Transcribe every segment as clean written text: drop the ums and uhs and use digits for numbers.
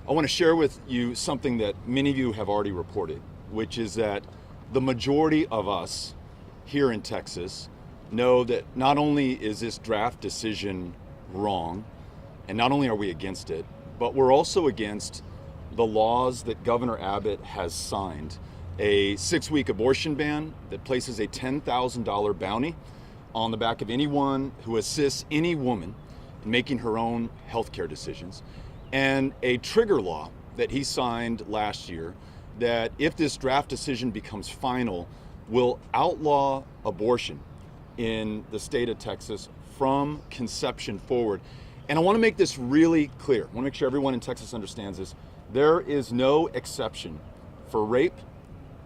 I want to share with you something that many of you have already reported, which is that the majority of us here in Texas know that not only is this draft decision wrong, and not only are we against it, but we're also against the laws that Governor Abbott has signed. A 6-week abortion ban that places a $10,000 bounty on the back of anyone who assists any woman in making her own healthcare decisions, and a trigger law that he signed last year that, if this draft decision becomes final, will outlaw abortion in the state of Texas from conception forward. And I want to make this really clear. I want to make sure everyone in Texas understands this. There is no exception for rape.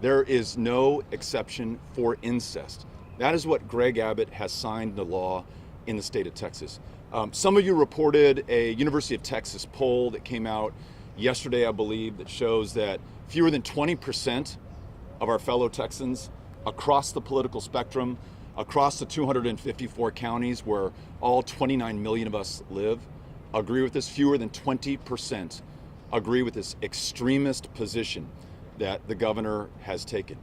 There is no exception for incest. That is what Greg Abbott has signed the law in the state of Texas. Some of you reported a University of Texas poll that came out yesterday, I believe, that shows that fewer than 20% of our fellow Texans across the political spectrum, across the 254 counties where all 29 million of us live, agree with this. Fewer than 20% agree with this extremist position that the governor has taken.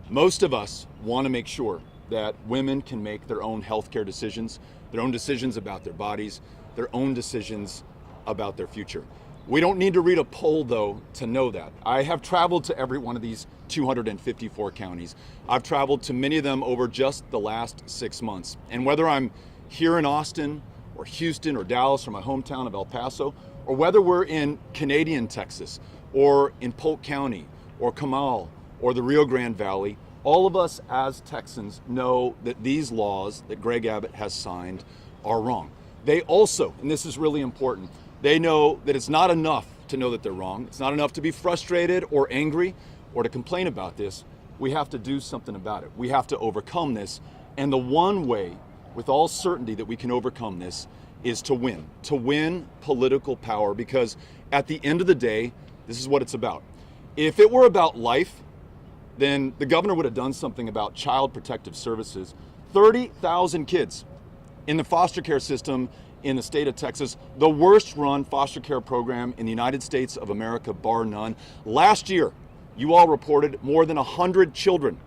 Most of us want to make sure that women can make their own healthcare decisions, their own decisions about their bodies, their own decisions about their future. We don't need to read a poll, though, to know that. I have traveled to every one of these 254 counties. I've traveled to many of them over just the last 6 months. And whether I'm here in Austin or Houston or Dallas or my hometown of El Paso, or whether we're in Canadian Texas or in Polk County or Comal or the Rio Grande Valley, all of us as Texans know that these laws that Greg Abbott has signed are wrong. They also, and this is really important, they know that it's not enough to know that they're wrong. It's not enough to be frustrated or angry or to complain about this. We have to do something about it. We have to overcome this. And the one way, with all certainty, that we can overcome this is to win political power, because at the end of the day, this is what it's about. If it were about life, then the governor would have done something about child protective services. 30,000 kids in the foster care system in the state of Texas, the worst run foster care program in the United States of America, bar none. Last year, you all reported more than 100 children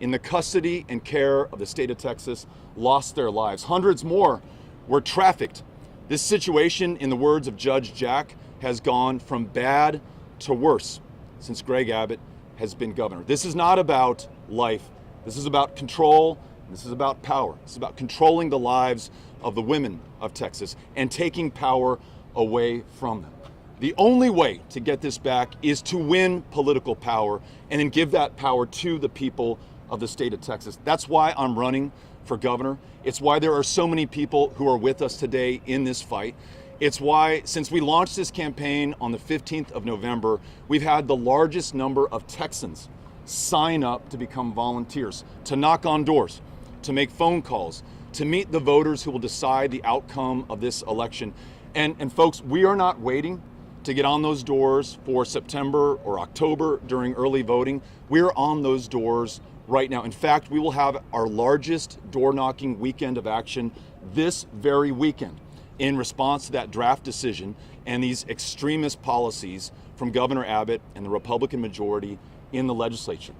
in the custody and care of the state of Texas lost their lives. Hundreds more were trafficked. This situation, in the words of Judge Jack, has gone from bad to worse since Greg Abbott has been governor. This is not about life. This is about control. This is about power. This is about controlling the lives of the women of Texas and taking power away from them. The only way to get this back is to win political power and then give that power to the people of the state of Texas. That's why I'm running for governor. It's why there are so many people who are with us today in this fight. It's why, since we launched this campaign on the 15th of November, we've had the largest number of Texans sign up to become volunteers, to knock on doors, to make phone calls, to meet the voters who will decide the outcome of this election. And folks, we are not waiting to get on those doors for September or October during early voting. We're on those doors right now. In fact, we will have our largest door knocking weekend of action this very weekend in response to that draft decision and these extremist policies from Governor Abbott and the Republican majority in the legislature.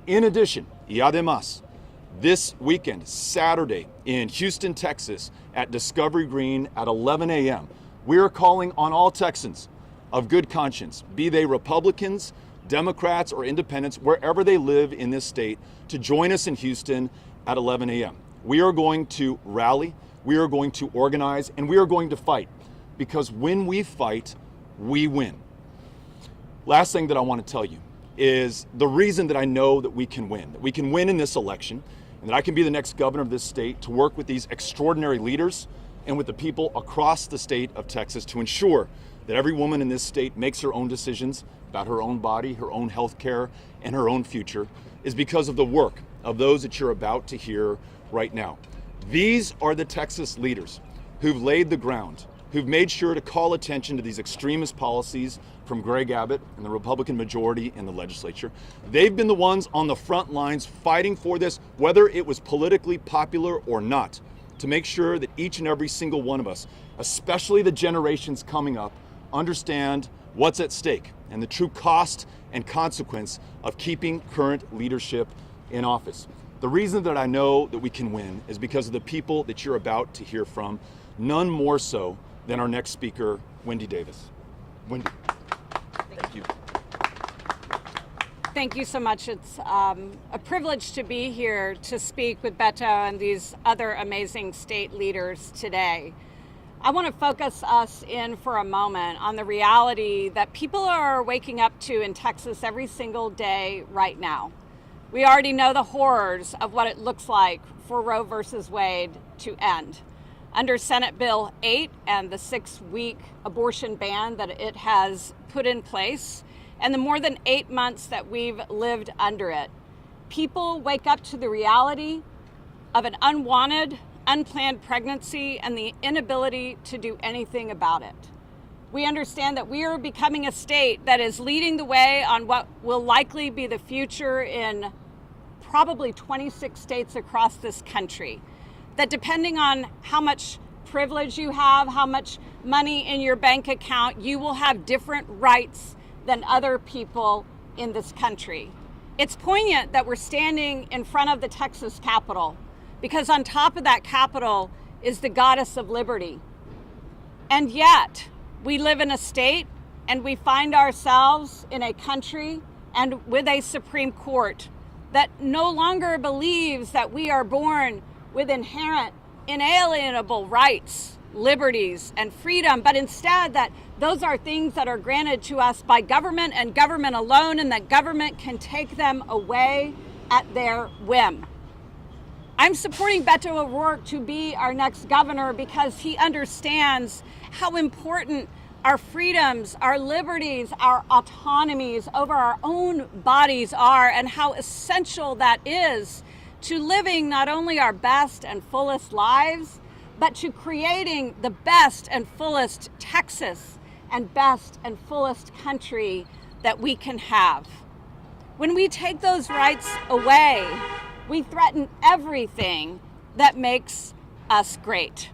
In addition, y además, this weekend, Saturday, in Houston, Texas, at Discovery Green at 11 a.m., we are calling on all Texans of good conscience, be they Republicans, Democrats, or independents, wherever they live in this state, to join us in Houston at 11 a.m. We are going to rally, we are going to organize, and we are going to fight, because when we fight, we win. Last thing that I want to tell you is the reason that I know that we can win in this election, and that I can be the next governor of this state to work with these extraordinary leaders and with the people across the state of Texas to ensure that every woman in this state makes her own decisions about her own body, her own health care, and her own future, is because of the work of those that you're about to hear right now. These are the Texas leaders who've laid the ground, who've made sure to call attention to these extremist policies from Greg Abbott and the Republican majority in the legislature. They've been the ones on the front lines fighting for this, whether it was politically popular or not, to make sure that each and every single one of us, especially the generations coming up, understand what's at stake and the true cost and consequence of keeping current leadership in office. The reason that I know that we can win is because of the people that you're about to hear from, none more so than our next speaker, Wendy Davis. Wendy. Thank you. Thank you so much. It's a privilege to be here to speak with Beto and these other amazing state leaders today. I want to focus us in for a moment on the reality that people are waking up to in Texas every single day right now. We already know the horrors of what it looks like for Roe versus Wade to end. Under Senate Bill 8 and the 6-week abortion ban that it has put in place, and the more than 8 months that we've lived under it, people wake up to the reality of an unwanted, unplanned pregnancy and the inability to do anything about it. We understand that we are becoming a state that is leading the way on what will likely be the future in probably 26 states across this country. That depending on how much privilege you have, how much money in your bank account, you will have different rights than other people in this country. It's poignant that we're standing in front of the Texas Capitol, because on top of that Capitol is the goddess of liberty. And yet, we live in a state and we find ourselves in a country and with a Supreme Court that no longer believes that we are born with inherent, inalienable rights, liberties, and freedom, but instead that those are things that are granted to us by government and government alone, and that government can take them away at their whim. I'm supporting Beto O'Rourke to be our next governor because he understands how important our freedoms, our liberties, our autonomies over our own bodies are, and how essential that is to living not only our best and fullest lives, but to creating the best and fullest Texas and best and fullest country that we can have. When we take those rights away, we threaten everything that makes us great.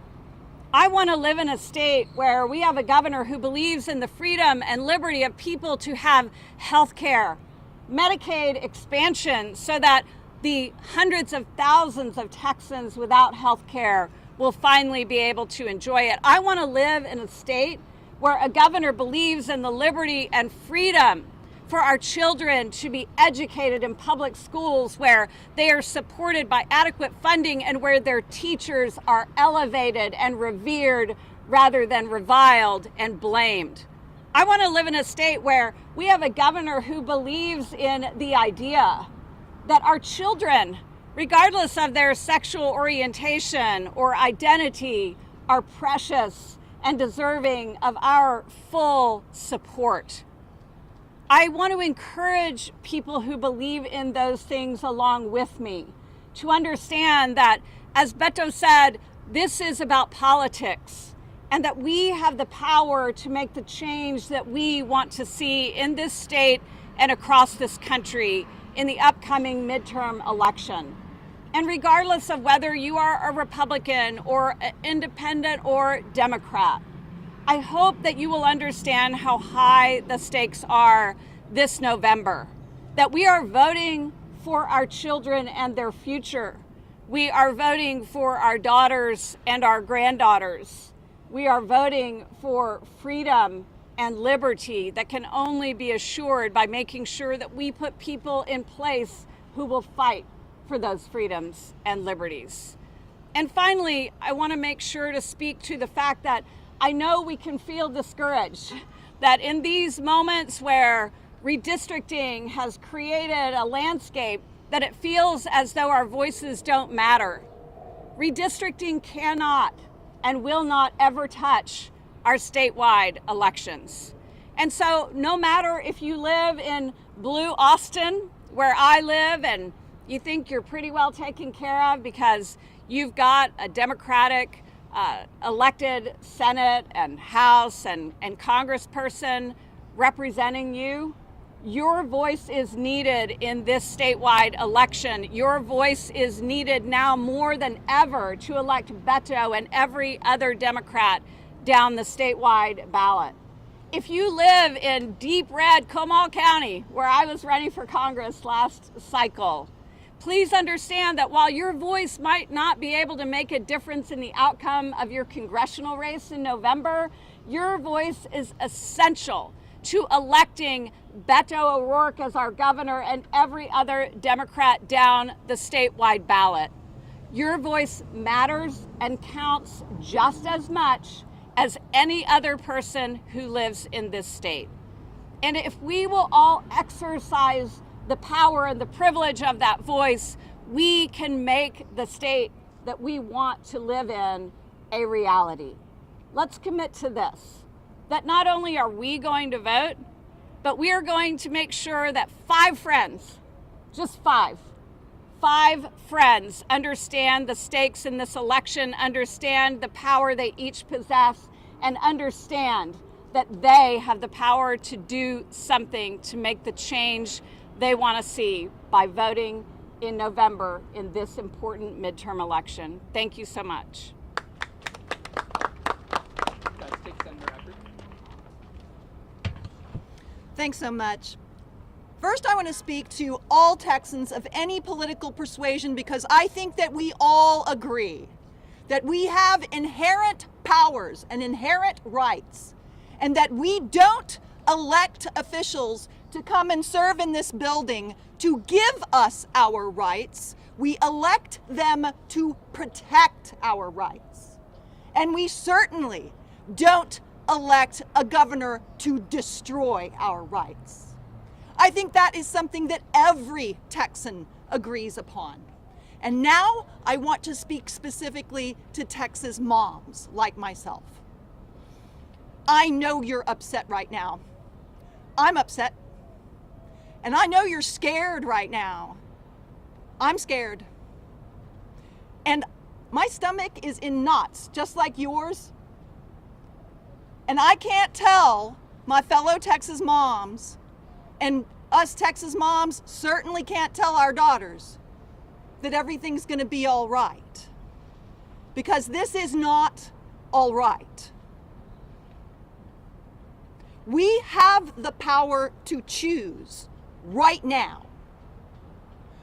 I want to live in a state where we have a governor who believes in the freedom and liberty of people to have health care, Medicaid expansion, so that the hundreds of thousands of Texans without health care will finally be able to enjoy it. I want to live in a state where a governor believes in the liberty and freedom for our children to be educated in public schools, where they are supported by adequate funding and where their teachers are elevated and revered rather than reviled and blamed. I want to live in a state where we have a governor who believes in the idea that our children, regardless of their sexual orientation or identity, are precious and deserving of our full support. I want to encourage people who believe in those things along with me to understand that, as Beto said, this is about politics, and that we have the power to make the change that we want to see in this state and across this country in the upcoming midterm election. And regardless of whether you are a Republican or an independent or Democrat, I hope that you will understand how high the stakes are this November, that we are voting for our children and their future. We are voting for our daughters and our granddaughters. We are voting for freedom and liberty that can only be assured by making sure that we put people in place who will fight for those freedoms and liberties. And finally, I want to make sure to speak to the fact that I know we can feel discouraged, that in these moments where redistricting has created a landscape that it feels as though our voices don't matter. Redistricting cannot and will not ever touch our statewide elections. And so no matter if you live in blue Austin, where I live, and you think you're pretty well taken care of because you've got a Democratic elected Senate and House and Congressperson representing you, your voice is needed in this statewide election. Your voice is needed now more than ever to elect Beto and every other Democrat down the statewide ballot. If you live in deep red Comal County, where I was running for Congress last cycle, please understand that while your voice might not be able to make a difference in the outcome of your congressional race in November, your voice is essential to electing Beto O'Rourke as our governor and every other Democrat down the statewide ballot. Your voice matters and counts just as much as any other person who lives in this state. And if we will all exercise the power and the privilege of that voice, we can make the state that we want to live in a reality. Let's commit to this, that not only are we going to vote, but we are going to make sure that 5 friends, just 5 friends understand the stakes in this election, understand the power they each possess, and understand that they have the power to do something to make the change they want to see by voting in November in this important midterm election. Thank you so much. Thanks so much. First, I want to speak to all Texans of any political persuasion because I think that we all agree that we have inherent powers and inherent rights, and that we don't elect officials to come and serve in this building to give us our rights. We elect them to protect our rights. And we certainly don't elect a governor to destroy our rights. I think that is something that every Texan agrees upon. And now I want to speak specifically to Texas moms like myself. I know you're upset right now. I'm upset. And I know you're scared right now. I'm scared. And my stomach is in knots, just like yours. And I can't tell my fellow Texas moms, and us Texas moms certainly can't tell our daughters, that everything's going to be all right. Because this is not all right. We have the power to choose right now.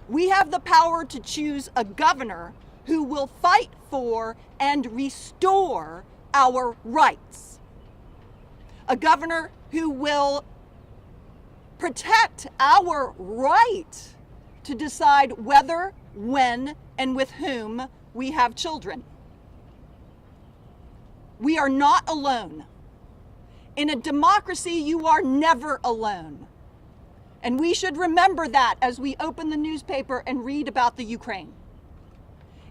We have the power to choose a governor who will fight for and restore our rights. A governor who will protect our right to decide whether, when, and with whom we have children. We are not alone. In a democracy, you are never alone. And we should remember that as we open the newspaper and read about the Ukraine.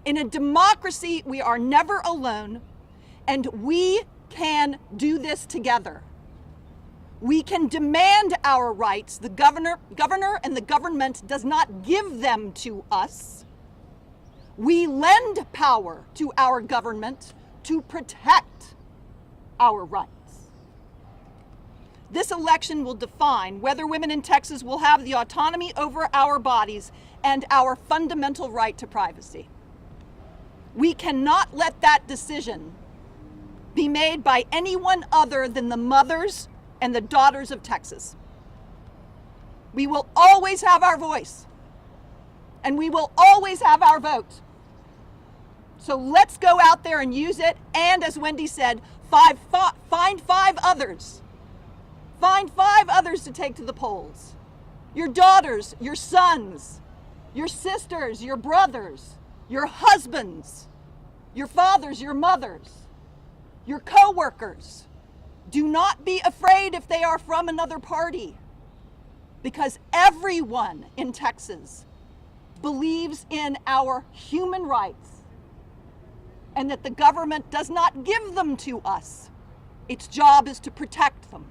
In a democracy, we are never alone, and we can do this together. We can demand our rights. The governor and the government does not give them to us. We lend power to our government to protect our rights. This election will define whether women in Texas will have the autonomy over our bodies and our fundamental right to privacy. We cannot let that decision be made by anyone other than the mothers and the daughters of Texas. We will always have our voice, and we will always have our vote. So let's go out there and use it, and as Wendy said, find 5 others. Find 5 others to take to the polls. Your daughters, your sons, your sisters, your brothers, your husbands, your fathers, your mothers, your co-workers. Do not be afraid if they are from another party, because everyone in Texas believes in our human rights and that the government does not give them to us. Its job is to protect them.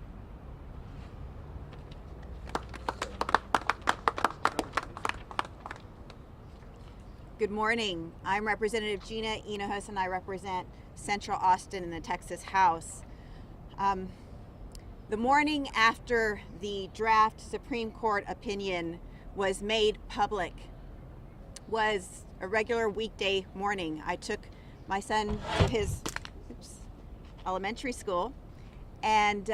Good morning. I'm Representative Gina Enojos, and I represent Central Austin in the Texas House. The morning after the draft Supreme Court opinion was made public was a regular weekday morning. I took my son to his elementary school, and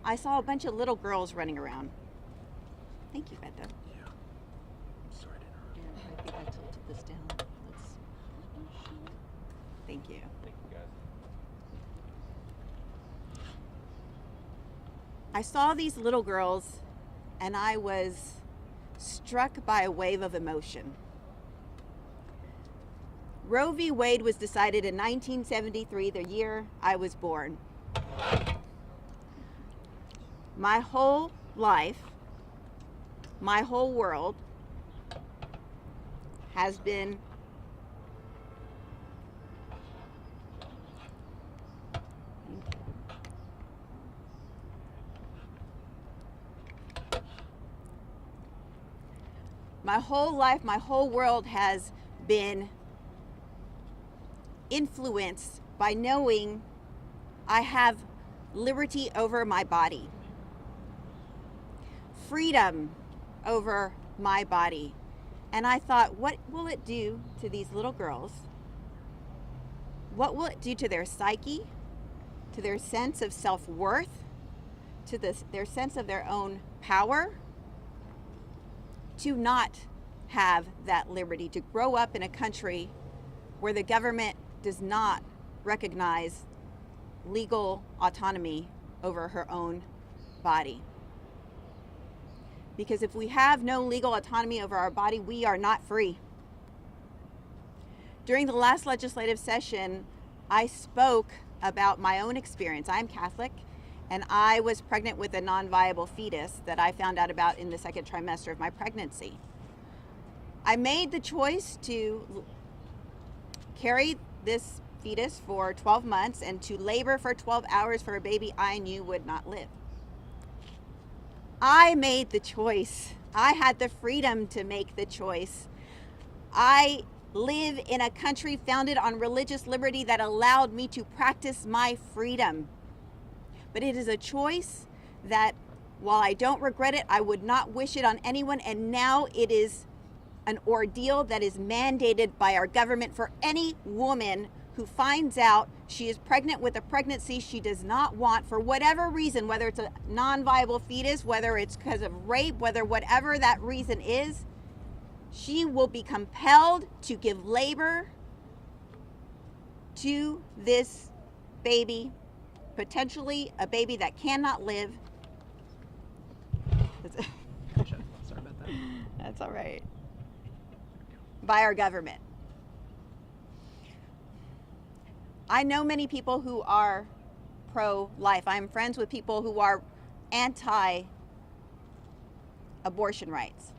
I saw a bunch of little girls running around. Thank you, Beto. Yeah. Sorry to interrupt. And I think I tilted this down. Thank you. Thank you, guys. I saw these little girls and I was struck by a wave of emotion. Roe v. Wade was decided in 1973, the year I was born. My whole life, my whole world has been my whole life, my whole world has been influenced by knowing I have liberty over my body, freedom over my body. And I thought, what will it do to these little girls? What will it do to their psyche, to their sense of self-worth, to their sense of their own power, to not have that liberty, to grow up in a country where the government does not recognize legal autonomy over her own body. Because if we have no legal autonomy over our body, we are not free. During the last legislative session, I spoke about my own experience. I'm Catholic, and I was pregnant with a non-viable fetus that I found out about in the second trimester of my pregnancy. I made the choice to carry this fetus for 12 months and to labor for 12 hours for a baby I knew would not live. I made the choice. I had the freedom to make the choice. I live in a country founded on religious liberty that allowed me to practice my freedom. But it is a choice that, while I don't regret it, I would not wish it on anyone. And now it is an ordeal that is mandated by our government for any woman who finds out she is pregnant with a pregnancy she does not want for whatever reason, whether it's a non-viable fetus, whether it's because of rape, whatever that reason is, she will be compelled to give labor to this baby, potentially a baby that cannot live. Sorry about that. That's all right. By our government. I know many people who are pro-life. I'm friends with people who are anti-abortion rights.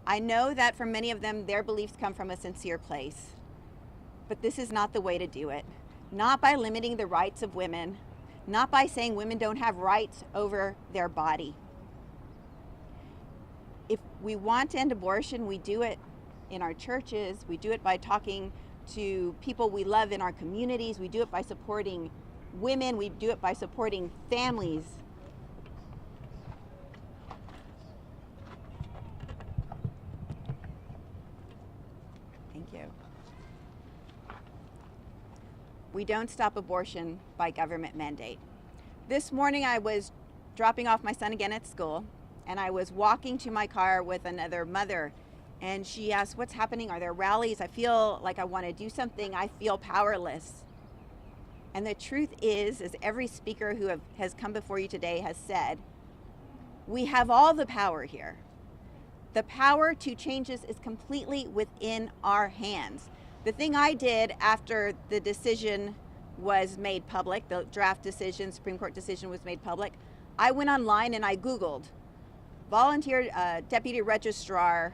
I know that for many of them, their beliefs come from a sincere place. But this is not the way to do it. Not by limiting the rights of women, not by saying women don't have rights over their body. If we want to end abortion, we do it in our churches, we do it by talking to people we love in our communities, we do it by supporting women, we do it by supporting families. Thank you. We don't stop abortion by government mandate. This morning I was dropping off my son again at school, and I was walking to my car with another mother, and she asked, "What's happening? Are there rallies? I feel like I want to do something. I feel powerless." And the truth is, as every speaker who has come before you today has said, we have all the power here. The power to change this is completely within our hands. The thing I did after the decision was made public, the draft decision, Supreme Court decision was made public, I went online and I Googled volunteer deputy registrar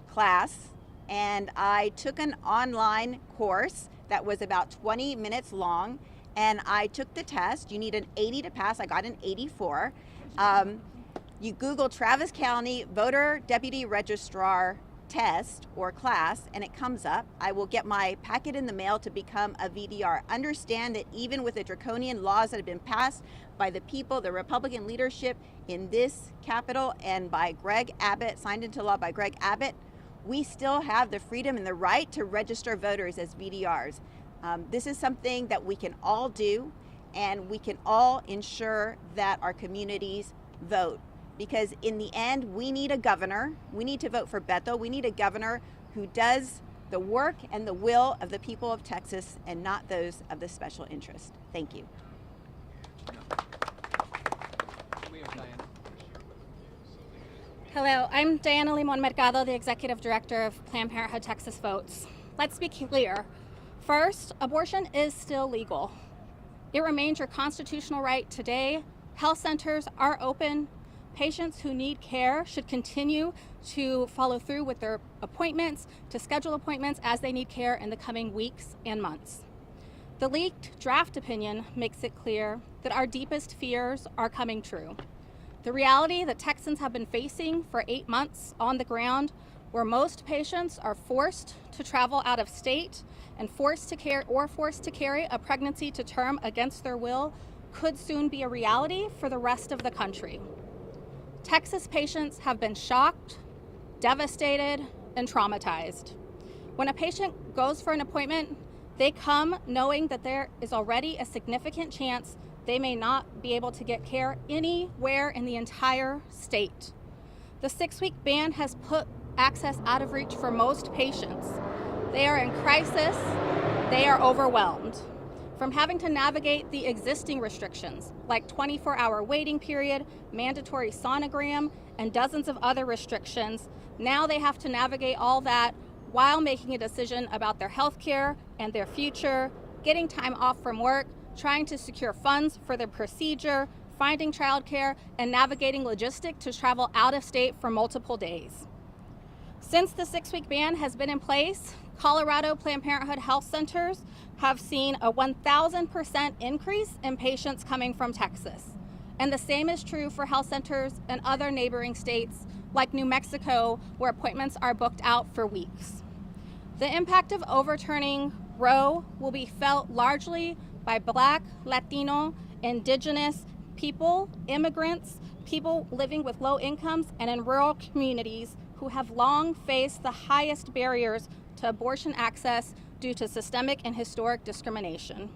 class, and I took an online course that was about 20 minutes long, and I took the test. You need an 80 to pass. I got an 84. You Google Travis County voter deputy registrar test or class, and it comes up. I will get my packet in the mail to become a VDR. Understand that even with the draconian laws that have been passed by the people, the Republican leadership in this Capitol, and by Greg Abbott, signed into law by Greg Abbott, we still have the freedom and the right to register voters as VDRs. This is something that we can all do, and we can all ensure that our communities vote. Because in the end, we need a governor. We need to vote for Beto. We need a governor who does the work and the will of the people of Texas and not those of the special interest. Thank you. We have Diana. Hello, I'm Diana Limon Mercado, the Executive Director of Planned Parenthood Texas Votes. Let's be clear. First, abortion is still legal. It remains your constitutional right today. Health centers are open. Patients who need care should continue to follow through with their appointments, to schedule appointments as they need care in the coming weeks and months. The leaked draft opinion makes it clear that our deepest fears are coming true. The reality that Texans have been facing for 8 months on the ground, where most patients are forced to travel out of state and forced to carry a pregnancy to term against their will, could soon be a reality for the rest of the country. Texas patients have been shocked, devastated, and traumatized. When a patient goes for an appointment, they come knowing that there is already a significant chance they may not be able to get care anywhere in the entire state. The 6-week ban has put access out of reach for most patients. They are in crisis, they are overwhelmed. From having to navigate the existing restrictions, like 24-hour waiting period, mandatory sonogram, and dozens of other restrictions, now they have to navigate all that while making a decision about their health care and their future, getting time off from work, trying to secure funds for their procedure, finding childcare, and navigating logistics to travel out of state for multiple days. Since the 6-week ban has been in place, Colorado Planned Parenthood health centers have seen a 1,000% increase in patients coming from Texas. And the same is true for health centers in other neighboring states like New Mexico, where appointments are booked out for weeks. The impact of overturning Roe will be felt largely by Black, Latino, Indigenous people, immigrants, people living with low incomes, and in rural communities who have long faced the highest barriers to abortion access due to systemic and historic discrimination.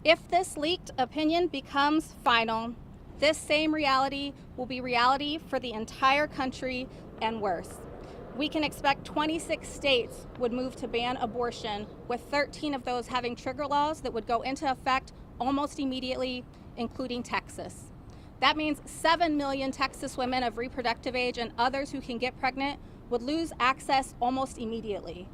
If this leaked opinion becomes final, this same reality will be reality for the entire country and worse. We can expect 26 states would move to ban abortion, with 13 of those having trigger laws that would go into effect almost immediately, including Texas. That means 7 million Texas women of reproductive age and others who can get pregnant would lose access almost immediately,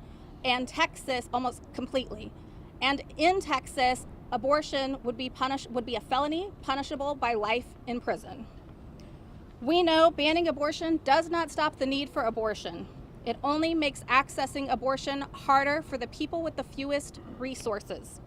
and Texas almost completely. And in Texas, abortion would be a felony punishable by life in prison. We know banning abortion does not stop the need for abortion. It only makes accessing abortion harder for the people with the fewest resources.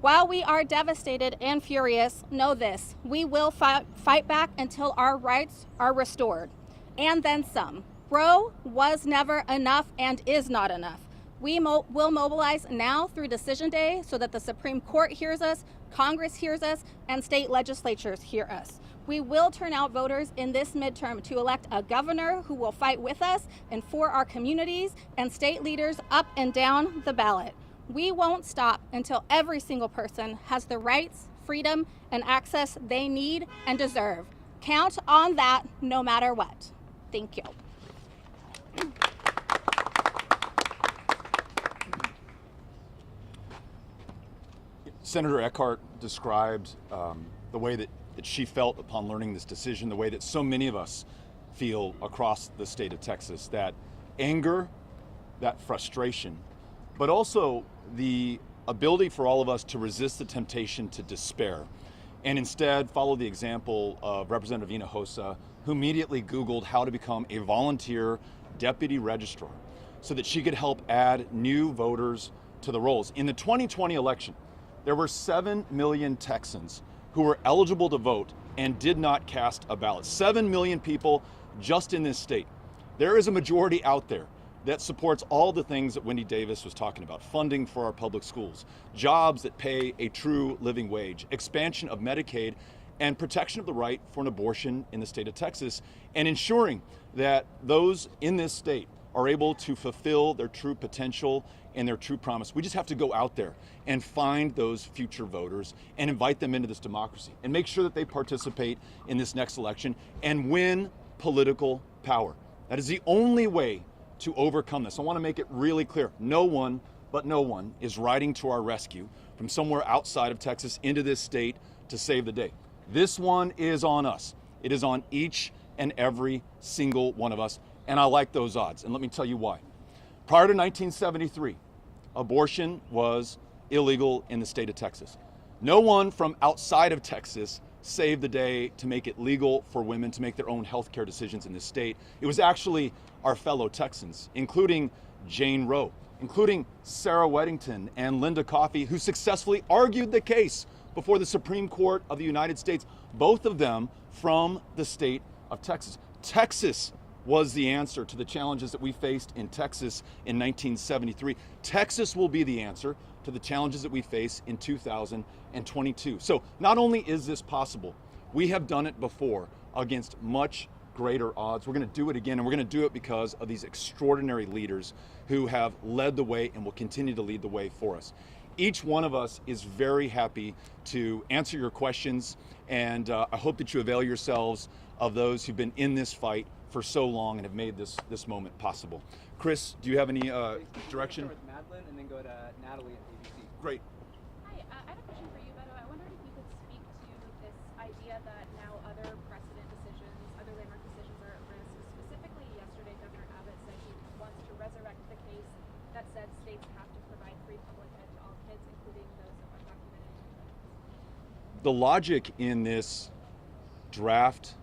While we are devastated and furious, know this: we will fight back until our rights are restored, and then some. Roe was never enough and is not enough. We will mobilize now through Decision Day so that the Supreme Court hears us, Congress hears us, and state legislatures hear us. We will turn out voters in this midterm to elect a governor who will fight with us and for our communities, and state leaders up and down the ballot. We won't stop until every single person has the rights, freedom, and access they need and deserve. Count on that no matter what. Thank you. Senator Eckhart described the way that she felt upon learning this decision, the way that so many of us feel across the state of Texas, that anger, that frustration, but also the ability for all of us to resist the temptation to despair and instead follow the example of Representative Hinojosa, who immediately Googled how to become a volunteer deputy registrar so that she could help add new voters to the rolls. In the 2020 election, there were 7 million Texans who were eligible to vote and did not cast a ballot. 7 million people just in this state. There is a majority out there that supports all the things that Wendy Davis was talking about: funding for our public schools, jobs that pay a true living wage, expansion of Medicaid, and protection of the right for an abortion in the state of Texas, and ensuring that those in this state are able to fulfill their true potential and their true promise. We just have to go out there and find those future voters and invite them into this democracy and make sure that they participate in this next election and win political power. That is the only way to overcome this. I want to make it really clear. No one is riding to our rescue from somewhere outside of Texas into this state to save the day. This one is on us. It is on each and every single one of us. And I like those odds. And let me tell you why. Prior to 1973, abortion was illegal in the state of Texas. No one from outside of Texas saved the day to make it legal for women to make their own health care decisions in this state. It was actually our fellow Texans, including Jane Roe, including Sarah Weddington and Linda Coffey, who successfully argued the case before the Supreme Court of the United States, both of them from the state of Texas. Texas was the answer to the challenges that we faced in Texas in 1973. Texas will be the answer to the challenges that we face in 2022. So not only is this possible, we have done it before against much greater odds. We're going to do it again, and we're going to do it because of these extraordinary leaders who have led the way and will continue to lead the way for us. Each one of us is very happy to answer your questions, and I hope that you avail yourselves of those who've been in this fight for so long and have made this moment possible. Chris, do you have any direction? Start with Madeline and then go to Natalie at ABC. Great. Hi, I have a question for you, Beto. I wondered if you could speak to this idea that now other precedent decisions, other landmark decisions are at risk. Specifically, yesterday, Governor Abbott said he wants to resurrect the case that said states have to provide free public ed to all kids, including those of undocumented immigrants. The logic in this draft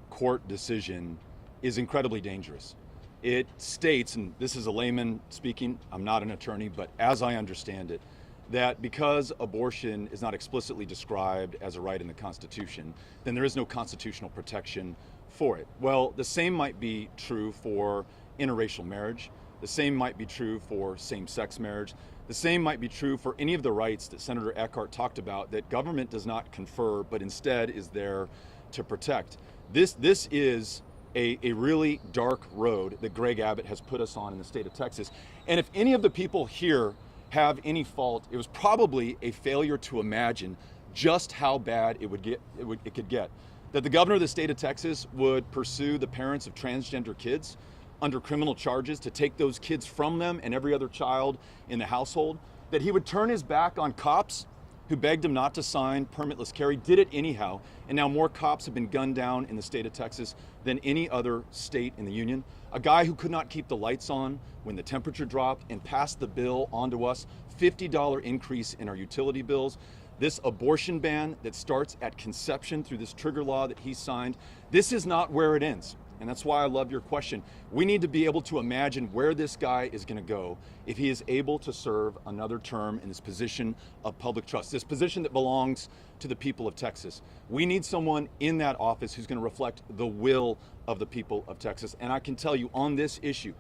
court decision is incredibly dangerous. It states, and this is a layman speaking, I'm not an attorney, but as I understand it, that because abortion is not explicitly described as a right in the Constitution, then there is no constitutional protection for it. Well, the same might be true for interracial marriage. The same might be true for same-sex marriage. The same might be true for any of the rights that Senator Eckhart talked about that government does not confer, but instead is there to protect. This is a really dark road that Greg Abbott has put us on in the state of Texas. And if any of the people here have any fault, it was probably a failure to imagine just how bad it could get. That the governor of the state of Texas would pursue the parents of transgender kids under criminal charges to take those kids from them and every other child in the household. That he would turn his back on cops who begged him not to sign permitless carry, did it anyhow, and now more cops have been gunned down in the state of Texas than any other state in the union. A guy who could not keep the lights on when the temperature dropped and passed the bill onto us, $50 increase in our utility bills. This abortion ban that starts at conception through this trigger law that he signed, this is not where it ends. And that's why I love your question. We need to be able to imagine where this guy is going to go if he is able to serve another term in this position of public trust, this position that belongs to the people of Texas. We need someone in that office who's going to reflect the will of the people of Texas. And I can tell you on this issue,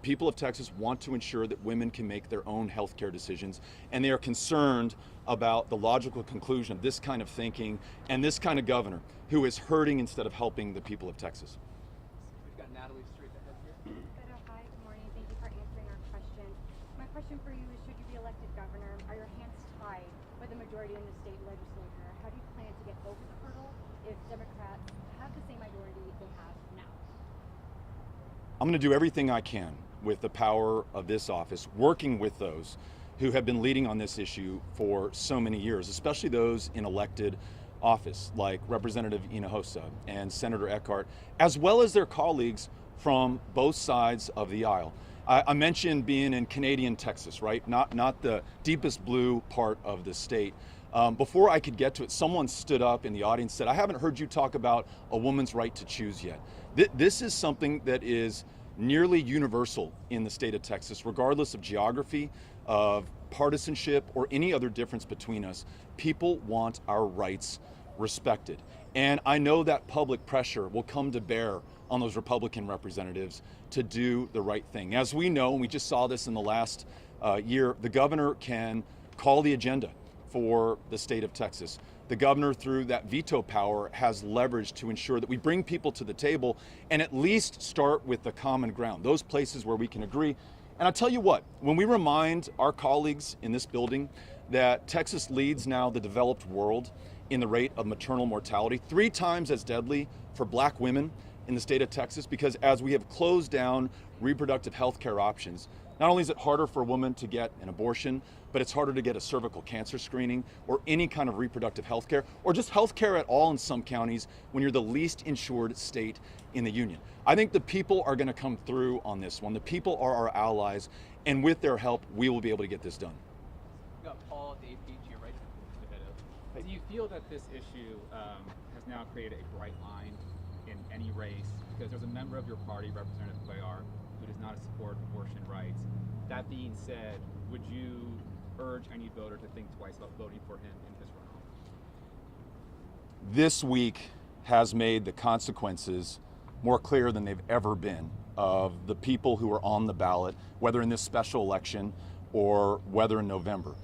people of Texas want to ensure that women can make their own health care decisions, and they are concerned about the logical conclusion of this kind of thinking and this kind of governor who is hurting instead of helping the people of Texas. We've got Natalie straight ahead here. Beto, hi, good morning. Thank you for answering our question. My question for you is, should you be elected governor, are your hands tied by the majority in the state legislature? How do you plan to get over the hurdle if Democrats have the same majority they have now? I'm going to do everything I can with the power of this office, working with those who have been leading on this issue for so many years, especially those in elected office, like Representative Hinojosa and Senator Eckhart, as well as their colleagues from both sides of the aisle. I mentioned being in Canadian Texas, right? Not the deepest blue part of the state. Before I could get to it, someone stood up in the audience and said, I haven't heard you talk about a woman's right to choose yet. This is something that is nearly universal in the state of Texas, regardless of geography, of partisanship, or any other difference between us. People want our rights respected. And I know that public pressure will come to bear on those Republican representatives to do the right thing. As we know, and we just saw this in the last year, the governor can call the agenda for the state of Texas. The governor, through that veto power, has leverage to ensure that we bring people to the table and at least start with the common ground, those places where we can agree. And I'll tell you what, when we remind our colleagues in this building that Texas leads now the developed world in the rate of maternal mortality, 3 times as deadly for black women in the state of Texas, because as we have closed down reproductive health care options, not only is it harder for a woman to get an abortion, but it's harder to get a cervical cancer screening or any kind of reproductive health care, or just health care at all in some counties when you're the least insured state in the union. I think the people are going to come through on this one. The people are our allies, and with their help, we will be able to get this done. We got Paul, Dave, Pete, to your right. Do you feel that this issue has now created a bright line in any race? Because there's a member of your party, Representative Cuellar, who does not support abortion rights. That being said, would you urge any voter to think twice about voting for him in this runoff? This week has made the consequences more clear than they've ever been of the people who are on the ballot, whether in this special election or whether in November.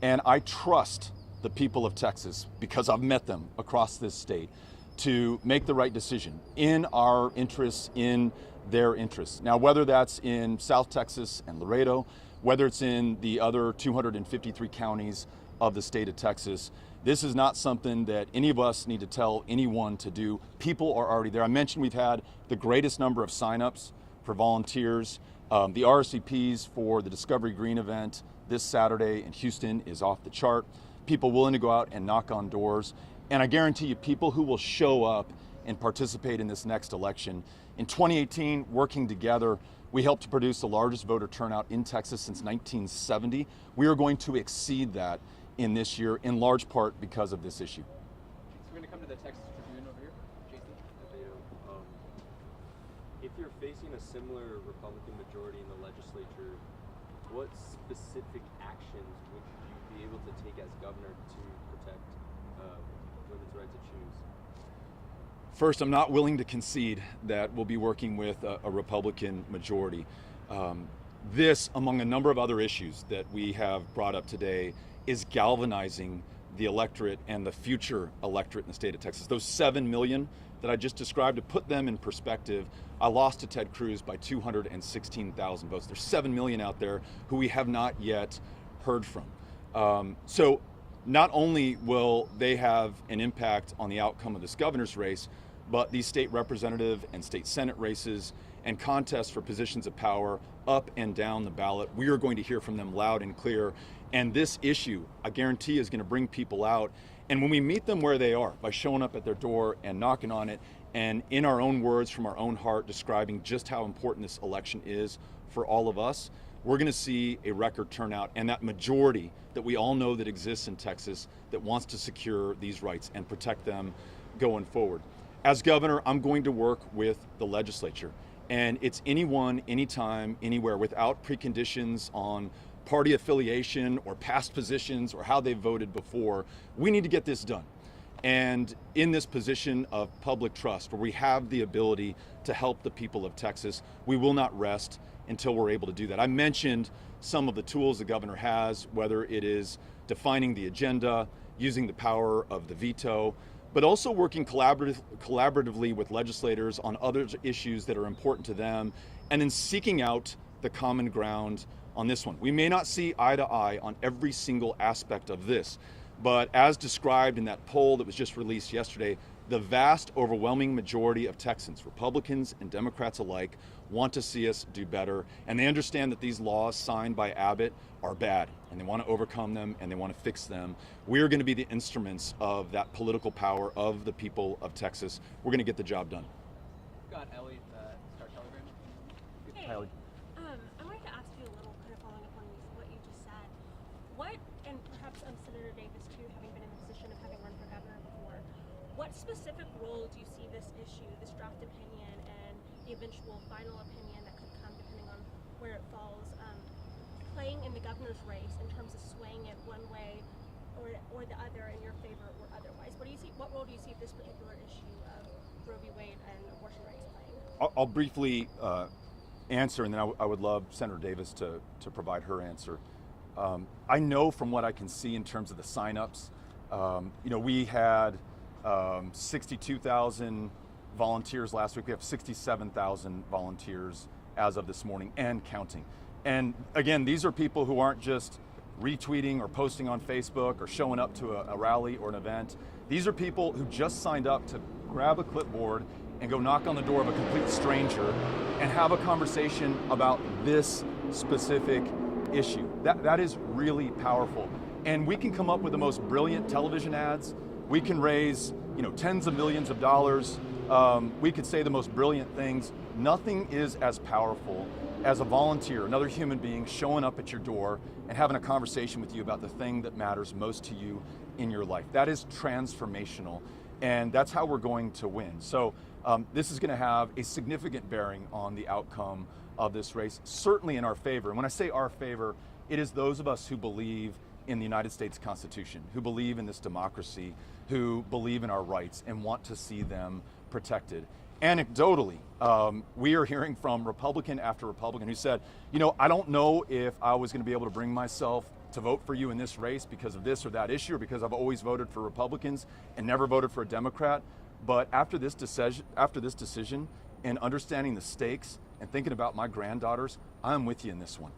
And I trust the people of Texas, because I've met them across this state, to make the right decision in our interests, in their interests. Now, whether that's in South Texas and Laredo, whether it's in the other 253 counties of the state of Texas, this is not something that any of us need to tell anyone to do. People are already there. I mentioned we've had the greatest number of signups for volunteers. The RSVPs for the Discovery Green event this Saturday in Houston is off the chart. People willing to go out and knock on doors. And I guarantee you, people who will show up and participate in this next election. In 2018, working together, we helped to produce the largest voter turnout in Texas since 1970. We are going to exceed that in this year, in large part because of this issue. So we're going to come to the Texas Tribune over here. Jason? If you're facing a similar Republican majority in the legislature, what specific actions would you be able to take as governor to protect women's right to choose? First, I'm not willing to concede that we'll be working with a Republican majority. This, among a number of other issues that we have brought up today, is galvanizing the electorate and the future electorate in the state of Texas. Those 7 million that I just described, to put them in perspective, I lost to Ted Cruz by 216,000 votes. There's 7 million out there who we have not yet heard from. So not only will they have an impact on the outcome of this governor's race, but these state representative and state senate races and contests for positions of power up and down the ballot, we are going to hear from them loud and clear. And this issue, I guarantee, is going to bring people out. And when we meet them where they are, by showing up at their door and knocking on it, and in our own words, from our own heart, describing just how important this election is for all of us, we're going to see a record turnout, and that majority that we all know that exists in Texas that wants to secure these rights and protect them going forward. As governor, I'm going to work with the legislature, and it's anyone, anytime, anywhere, without preconditions on party affiliation or past positions or how they voted before. We need to get this done. And in this position of public trust, where we have the ability to help the people of Texas, we will not rest until we're able to do that. I mentioned some of the tools the governor has, whether it is defining the agenda, using the power of the veto, but also working collaboratively with legislators on other issues that are important to them, and then seeking out the common ground on this one. We may not see eye to eye on every single aspect of this, but as described in that poll that was just released yesterday, the vast overwhelming majority of Texans, Republicans and Democrats alike, want to see us do better, and they understand that these laws signed by Abbott are bad, and they want to overcome them and they want to fix them. We're going to be the instruments of that political power of the people of Texas. We're going to get the job done. We've got Ellie at the Star Telegram. Hey, I wanted to ask you a little, kind of following up on what you just said. What, and perhaps Senator Davis too, having been in the position of having run for governor before, what specific role do you see this issue, this draft opinion, and the eventual final opinion that could come depending on where it falls, playing in the governor's race in terms of swaying it one way or the other in your favor or otherwise? What role do you see this particular issue of Roe v. Wade and abortion rights playing? I'll briefly answer, and then I would love Senator Davis to provide her answer. I know from what I can see in terms of the signups, we had 62,000 volunteers last week. We have 67,000 volunteers as of this morning and counting. And again, these are people who aren't just retweeting or posting on Facebook or showing up to a rally or an event. These are people who just signed up to grab a clipboard and go knock on the door of a complete stranger and have a conversation about this specific issue. That is really powerful. And we can come up with the most brilliant television ads. We can raise, tens of millions of dollars. We could say the most brilliant things. Nothing is as powerful as a volunteer, another human being showing up at your door and having a conversation with you about the thing that matters most to you in your life. That is transformational, and that's how we're going to win. So this is going to have a significant bearing on the outcome of this race, certainly in our favor. And when I say our favor, it is those of us who believe in the United States Constitution, who believe in this democracy, who believe in our rights and want to see them protected. Anecdotally, we are hearing from Republican after Republican who said, I don't know if I was going to be able to bring myself to vote for you in this race because of this or that issue, or because I've always voted for Republicans and never voted for a Democrat. But after this decision and understanding the stakes and thinking about my granddaughters, I'm with you in this one.